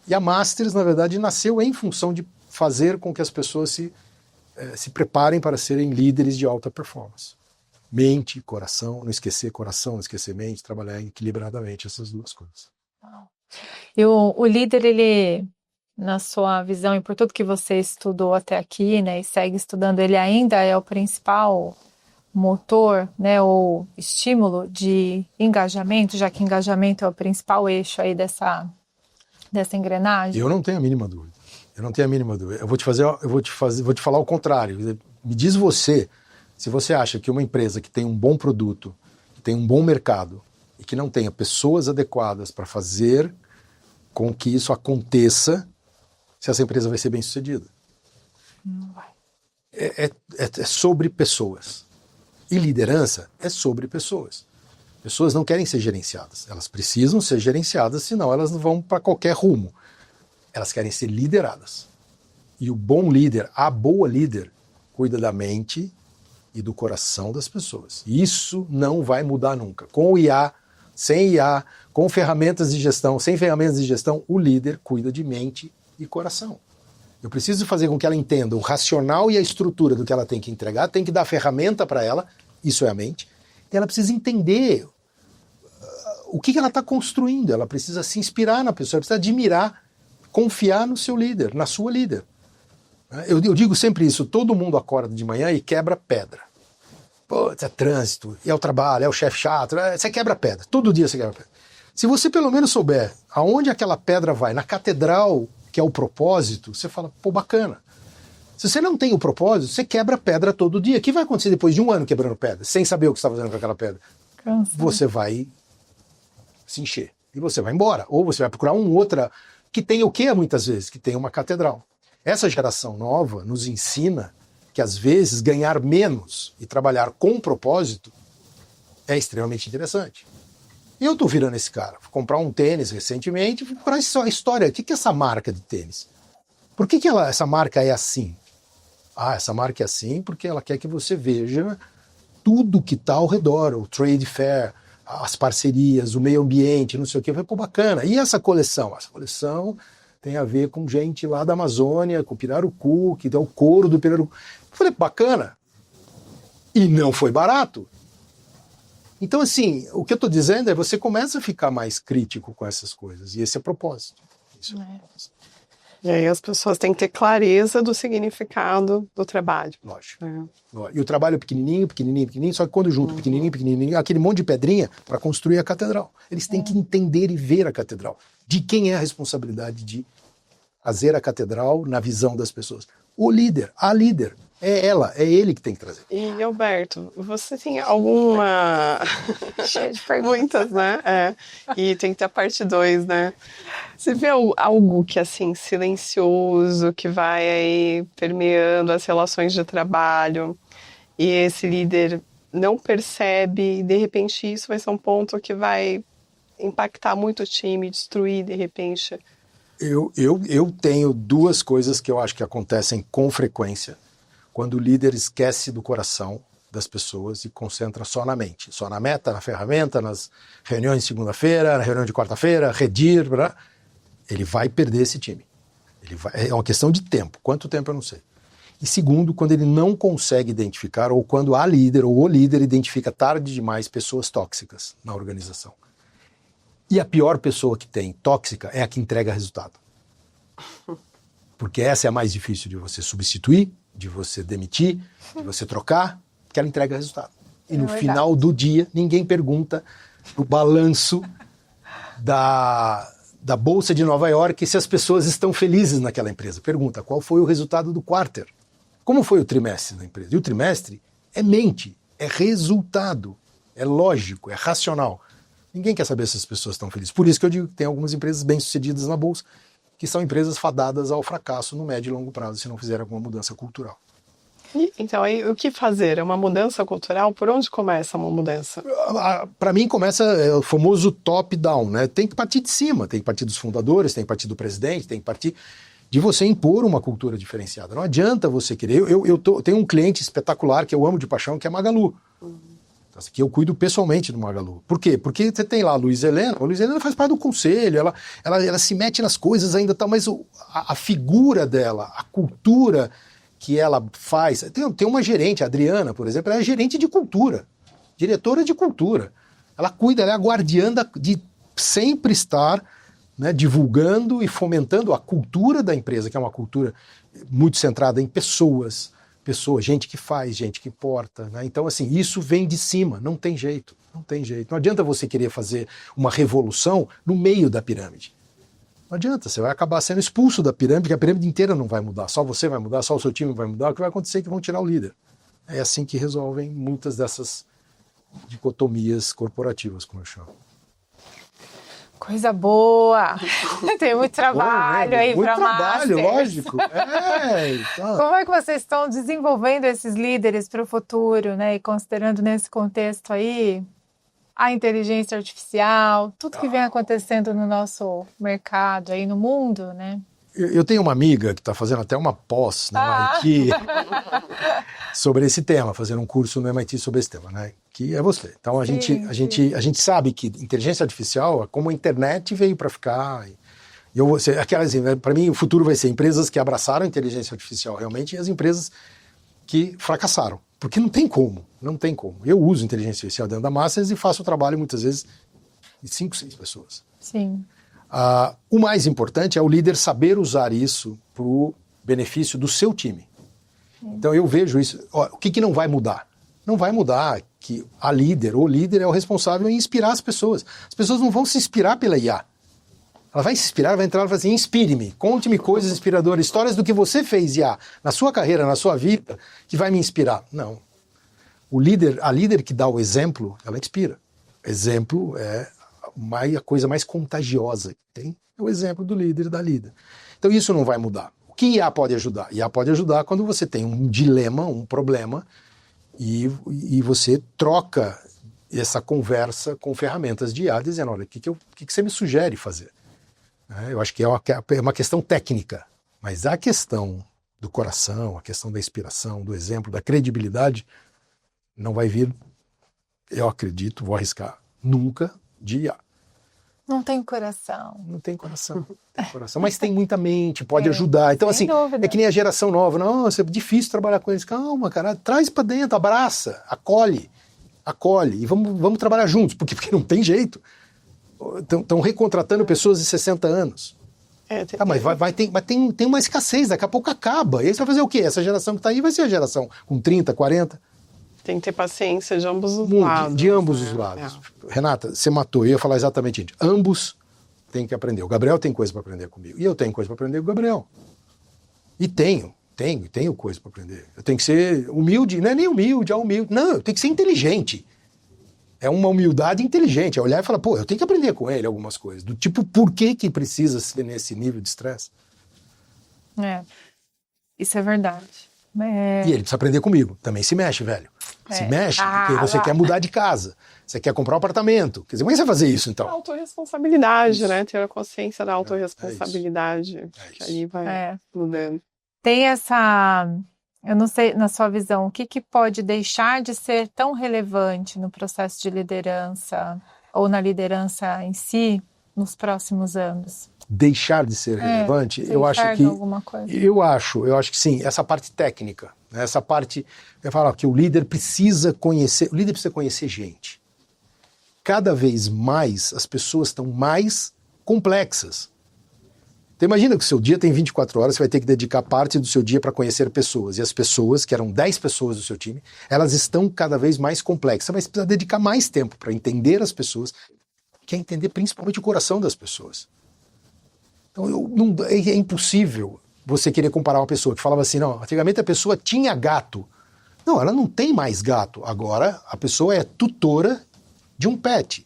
E a Masters, na verdade, nasceu em função de fazer com que as pessoas se preparem para serem líderes de alta performance. Mente, coração, não esquecer mente, trabalhar equilibradamente essas duas coisas. E o líder, ele, na sua visão e por tudo que você estudou até aqui, né, e segue estudando, ele ainda é o principal motor, né, ou estímulo de engajamento, já que engajamento é o principal eixo aí dessa engrenagem? Eu não tenho a mínima dúvida. Eu vou te falar o contrário. Me diz você, se você acha que uma empresa que tem um bom produto, que tem um bom mercado e que não tenha pessoas adequadas para fazer com que isso aconteça, se essa empresa vai ser bem sucedida. Não vai. É sobre pessoas. E liderança é sobre pessoas. Pessoas não querem ser gerenciadas. Elas precisam ser gerenciadas, senão elas não vão para qualquer rumo. Elas querem ser lideradas. E o bom líder, a boa líder, cuida da mente e do coração das pessoas. Isso não vai mudar nunca. Com o IA, sem IA, com ferramentas de gestão, sem ferramentas de gestão, o líder cuida de mente e coração. Eu preciso fazer com que ela entenda o racional e a estrutura do que ela tem que entregar, tem que dar ferramenta para ela, isso é a mente, e ela precisa entender o que ela está construindo, ela precisa se inspirar na pessoa, ela precisa admirar, confiar no seu líder, na sua líder. Eu digo sempre isso, todo mundo acorda de manhã e quebra pedra. Pô, é trânsito, é o trabalho, é o chefe chato, você quebra pedra, todo dia você quebra pedra. Se você pelo menos souber aonde aquela pedra vai, na catedral, que é o propósito, você fala, pô, bacana. Se você não tem o propósito, você quebra pedra todo dia. O que vai acontecer depois de um ano quebrando pedra, sem saber o que você está fazendo com aquela pedra? Cansa. Você vai se encher e você vai embora. Ou você vai procurar outra que tem o quê muitas vezes? Que tem uma catedral. Essa geração nova nos ensina que às vezes ganhar menos e trabalhar com propósito é extremamente interessante. Eu estou virando esse cara. Fui comprar um tênis recentemente, fui procurar a história. O que é essa marca de tênis? Por que essa marca é assim? Essa marca é assim porque ela quer que você veja tudo que está ao redor, o trade fair, as parcerias, o meio ambiente, não sei o que. Eu falei, pô, bacana. E essa coleção? Essa coleção tem a ver com gente lá da Amazônia, com o pirarucu, que dá o couro do pirarucu. Eu falei, bacana. E não foi barato. Então, assim, o que eu estou dizendo é você começa a ficar mais crítico com essas coisas. E esse é o propósito. Isso. E aí as pessoas têm que ter clareza do significado do trabalho. Lógico. E o trabalho é pequenininho, pequenininho, pequenininho, só que quando junto, pequenininho, pequenininho, aquele monte de pedrinha para construir a catedral. Eles têm que entender e ver a catedral. De quem é a responsabilidade de fazer a catedral na visão das pessoas? O líder, a líder. É ela, é ele que tem que trazer. E, Alberto, você tem alguma... Cheio de perguntas. Muitas, né? E tem que ter a parte 2, né? Você vê algo que, assim, silencioso, que vai aí permeando as relações de trabalho e esse líder não percebe e, de repente, isso vai ser um ponto que vai impactar muito o time, destruir, de repente? Eu tenho duas coisas que eu acho que acontecem com frequência. Quando o líder esquece do coração das pessoas e concentra só na mente, só na meta, na ferramenta, nas reuniões de segunda-feira, na reunião de quarta-feira, redir, ele vai perder esse time. É uma questão de tempo. Quanto tempo eu não sei. E segundo, quando ele não consegue identificar, ou quando a líder ou o líder identifica tarde demais pessoas tóxicas na organização. E a pior pessoa que tem tóxica é a que entrega resultado. Porque essa é a mais difícil de você substituir, de você demitir, de você trocar, que ela entrega resultado. E no final do dia, ninguém pergunta o balanço da Bolsa de Nova York se as pessoas estão felizes naquela empresa. Pergunta, qual foi o resultado do quarter? Como foi o trimestre da empresa? E o trimestre é mente, é resultado, é lógico, é racional. Ninguém quer saber se as pessoas estão felizes. Por isso que eu digo que tem algumas empresas bem-sucedidas na Bolsa, que são empresas fadadas ao fracasso no médio e longo prazo, se não fizerem alguma mudança cultural. Então, aí, o que fazer? É uma mudança cultural? Por onde começa uma mudança? Para mim, começa o famoso top-down, né? Tem que partir de cima, tem que partir dos fundadores, tem que partir do presidente, tem que partir de você impor uma cultura diferenciada. Não adianta você querer... Eu tenho um cliente espetacular que eu amo de paixão, que é Magalu. Que eu cuido pessoalmente do Magalu. Por quê? Porque você tem lá a Luiz Helena faz parte do conselho, ela se mete nas coisas ainda, tá, mas a figura dela, a cultura que ela faz... Tem uma gerente, a Adriana, por exemplo, ela é gerente de cultura, diretora de cultura. Ela cuida, ela é a guardiã de sempre estar, né, divulgando e fomentando a cultura da empresa, que é uma cultura muito centrada em pessoas, gente que faz, gente que importa, né? Então, assim, isso vem de cima, não tem jeito, não tem jeito. Não adianta você querer fazer uma revolução no meio da pirâmide. Não adianta, você vai acabar sendo expulso da pirâmide, porque a pirâmide inteira não vai mudar, só você vai mudar, só o seu time vai mudar, o que vai acontecer é que vão tirar o líder. É assim que resolvem muitas dessas dicotomias corporativas, como eu chamo. Coisa boa! Tem muito trabalho bom, né? aí para Masters. Muito trabalho, lógico. Como é que vocês estão desenvolvendo esses líderes para o futuro, né? E considerando nesse contexto aí a inteligência artificial, tudo que vem acontecendo no nosso mercado aí no mundo, né? Eu tenho uma amiga que está fazendo até uma pós no MIT sobre esse tema, fazendo um curso no MIT sobre esse tema, né? Que é você. Então a gente sabe que inteligência artificial, como a internet veio para ficar. Para mim, o futuro vai ser empresas que abraçaram a inteligência artificial realmente e as empresas que fracassaram. Porque não tem como, não tem como. Eu uso inteligência artificial dentro da Masters e faço o trabalho muitas vezes de 5, 6 pessoas. Sim. O mais importante é o líder saber usar isso para o benefício do seu time. Então eu vejo isso. O que não vai mudar? Não vai mudar que o líder é o responsável em inspirar as pessoas. As pessoas não vão se inspirar pela IA. Ela vai se inspirar, vai entrar e falar assim, inspire-me, conte-me coisas inspiradoras, histórias do que você fez, IA, na sua carreira, na sua vida, que vai me inspirar. Não. A líder que dá o exemplo, ela inspira. Exemplo é a coisa mais contagiosa que tem, é o exemplo do líder e da líder. Então isso não vai mudar. O que IA pode ajudar? IA pode ajudar quando você tem um dilema, um problema, e você troca essa conversa com ferramentas de IA, dizendo, olha, o que você me sugere fazer? Eu acho que é uma questão técnica, mas a questão do coração, a questão da inspiração, do exemplo, da credibilidade, não vai vir, eu acredito, vou arriscar, nunca de IA. Não tem coração. Não tem coração, mas tem muita mente, pode ajudar. Então, sem assim, dúvida. é que nem a geração nova. Nossa, é difícil trabalhar com eles. Calma, cara, traz pra dentro, abraça, acolhe, e vamos trabalhar juntos, porque não tem jeito. Estão recontratando pessoas de 60 anos. Mas tem uma escassez, daqui a pouco acaba. E aí você vai fazer o quê? Essa geração que está aí vai ser a geração com 30, 40. Tem que ter paciência de ambos os lados. De ambos os lados. Renata, você matou. Eu ia falar exatamente isso. Ambos têm que aprender. O Gabriel tem coisa para aprender comigo. E eu tenho coisa para aprender com o Gabriel. E tenho coisa para aprender. Eu tenho que ser humilde. Não é nem humilde, é humilde. Não, eu tenho que ser inteligente. É uma humildade inteligente. É olhar e falar, pô, eu tenho que aprender com ele algumas coisas. Do tipo, por que precisa ser nesse nível de estresse? Isso é verdade. E ele precisa aprender comigo. Também se mexe, velho. Se mexe porque você quer mudar de casa. Você quer comprar um apartamento. Quer dizer, como é que você vai fazer isso, então? Autorresponsabilidade, né? Ter a consciência da autorresponsabilidade. Que aí vai mudando. Tem essa... Eu não sei, na sua visão, o que pode deixar de ser tão relevante no processo de liderança ou na liderança em si nos próximos anos? Deixar de ser relevante, eu acho que alguma coisa? eu acho que sim, essa parte técnica, né, essa parte, eu falo que o líder precisa conhecer gente. Cada vez mais as pessoas estão mais complexas. Então imagina que o seu dia tem 24 horas, você vai ter que dedicar parte do seu dia para conhecer pessoas. E as pessoas, que eram 10 pessoas do seu time, elas estão cada vez mais complexas. Você vai precisar dedicar mais tempo para entender as pessoas, que é entender principalmente o coração das pessoas. Então é impossível você querer comparar uma pessoa que falava assim, não, antigamente a pessoa tinha gato. Não, ela não tem mais gato. Agora a pessoa é tutora de um pet.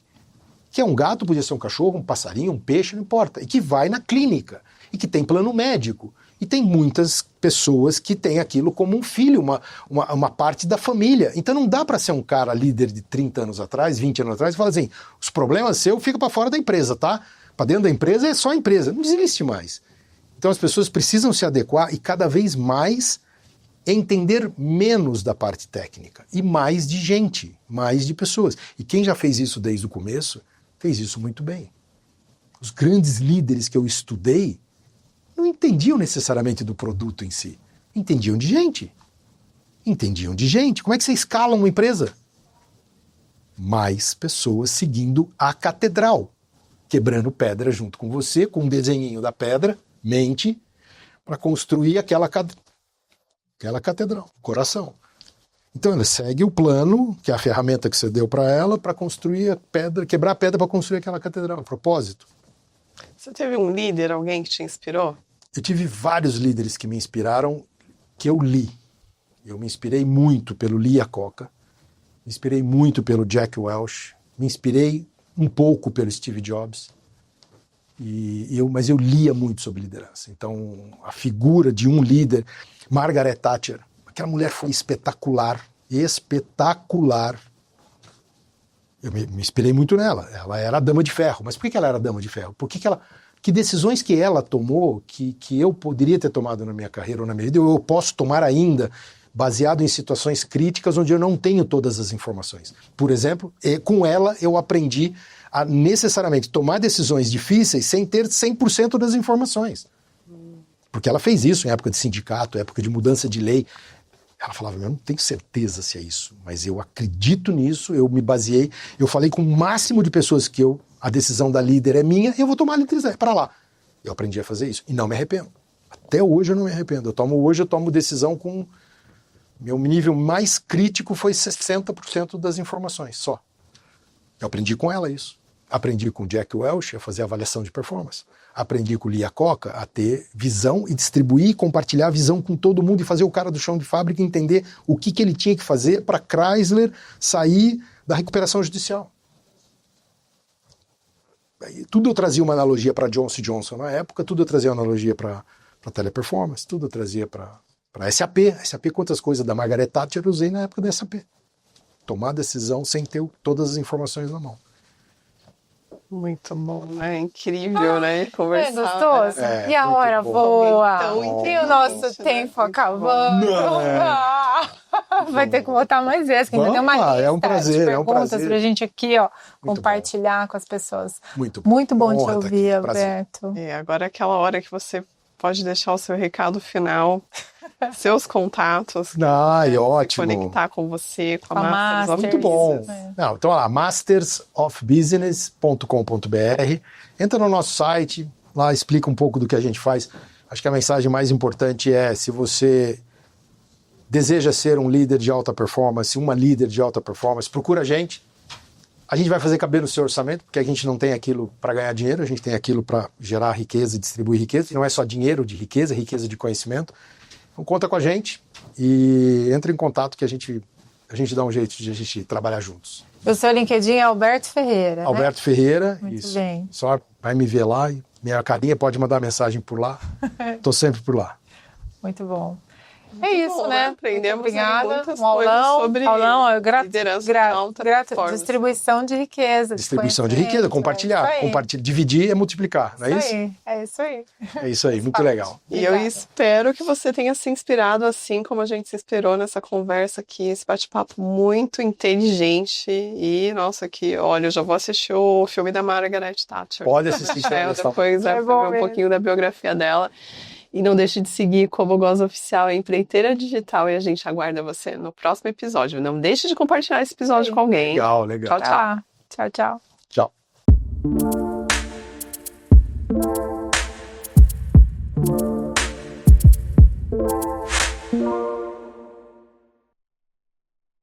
Que é um gato, podia ser um cachorro, um passarinho, um peixe, não importa. E que vai na clínica. E que tem plano médico. E tem muitas pessoas que têm aquilo como um filho, uma parte da família. Então não dá para ser um cara líder de 30 anos atrás, 20 anos atrás, e falar assim, os problemas seus ficam para fora da empresa, tá? Para dentro da empresa é só a empresa. Não existe mais. Então as pessoas precisam se adequar e cada vez mais entender menos da parte técnica. E mais de gente, mais de pessoas. E quem já fez isso desde o começo, fez isso muito bem. Os grandes líderes que eu estudei não entendiam necessariamente do produto em si. Entendiam de gente. Como é que você escala uma empresa? Mais pessoas seguindo a catedral. Quebrando pedra junto com você, com um desenhinho da pedra, mente, para construir aquela catedral, coração. Então ela segue o plano, que é a ferramenta que você deu para ela, para construir a pedra, quebrar a pedra para construir aquela catedral, propósito. Você teve um líder, alguém que te inspirou? Eu tive vários líderes que me inspiraram, que eu li. Eu me inspirei muito pelo Lee Iacocca, me inspirei muito pelo Jack Welch, me inspirei um pouco pelo Steve Jobs, mas eu lia muito sobre liderança. Então a figura de um líder, Margaret Thatcher, aquela mulher foi espetacular. Eu me inspirei muito nela. Ela era a dama de ferro. Mas por que ela era a dama de ferro? Que decisões que ela tomou que eu poderia ter tomado na minha carreira ou na minha vida, eu posso tomar ainda, baseado em situações críticas onde eu não tenho todas as informações. Por exemplo, com ela eu aprendi a necessariamente tomar decisões difíceis sem ter 100% das informações. Porque ela fez isso em época de sindicato, época de mudança de lei. Ela falava, eu não tenho certeza se é isso, mas eu acredito nisso, eu me baseei, eu falei com o máximo de pessoas que a decisão da líder é minha, e eu vou tomar a liderança, para lá. Eu aprendi a fazer isso, e não me arrependo. Até hoje eu não me arrependo. Hoje eu tomo decisão com... Meu nível mais crítico foi 60% das informações, só. Eu aprendi com ela isso. Aprendi com o Jack Welch a fazer avaliação de performance. Aprendi com o Lee Iacocca a ter visão e distribuir e compartilhar a visão com todo mundo e fazer o cara do chão de fábrica entender o que ele tinha que fazer para Chrysler sair da recuperação judicial. Tudo eu trazia uma analogia para Johnson & Johnson na época, tudo eu trazia uma analogia para Teleperformance, tudo eu trazia para SAP. SAP, quantas coisas da Margaret Thatcher eu usei na época da SAP. tomar decisão sem ter todas as informações na mão. Muito bom, né? Incrível, né? Conversar. É gostoso? É, E a muito hora bom. voa. Então, E o nosso tempo acabando. Vai ter que voltar mais vezes, que ainda tem uma Vamos lá, lista é um prazer, de é um perguntas prazer. pra gente aqui, ó, Muito compartilhar com as pessoas. Muito Muito bom te Honra tá ouvir, aqui, prazer. Alberto. Agora é aquela hora que você pode deixar o seu recado final, seus contatos, Ai, se ótimo. conectar com você, com a Com a Masters of Masters. Muito bom. Business. Não, então, olha lá, mastersofbusiness.com.br. Entra no nosso site, lá explica um pouco do que a gente faz. Acho que a mensagem mais importante é, se você deseja ser um líder de alta performance, uma líder de alta performance, procura a gente. A gente vai fazer caber no seu orçamento, porque a gente não tem aquilo para ganhar dinheiro, a gente tem aquilo para gerar riqueza e distribuir riqueza. E não é só dinheiro de riqueza, riqueza de conhecimento. Então conta com a gente e entra em contato que a gente dá um jeito de a gente trabalhar juntos. O seu LinkedIn é Alberto Ferreira, Alberto Ferreira, Muito isso. bem. Só vai me ver lá, e minha carinha pode mandar mensagem por lá. Tô sempre por lá. né? Muito bom. É isso, bom, né? Aprendemos Muito obrigada. muitas Um aulão, coisas sobre liderança de alta performance. distribuição de riqueza. Distribuição de riqueza, compartilhar. Dividir é multiplicar, não é isso? É isso aí. É isso aí, muito legal. E eu Obrigada. espero que você tenha se inspirado assim como a gente se inspirou nessa conversa aqui, esse bate-papo muito inteligente. E, nossa, aqui, olha, eu já vou assistir o filme da Margaret Thatcher. Pode assistir. Depois É ver bom um mesmo. pouquinho da biografia dela. E não deixe de seguir Kobo Goals Oficial, a empreiteira digital, e a gente aguarda você no próximo episódio. Não deixe de compartilhar esse episódio com alguém. Legal, legal. Tchau, tchau. Tchau, tchau. Tchau.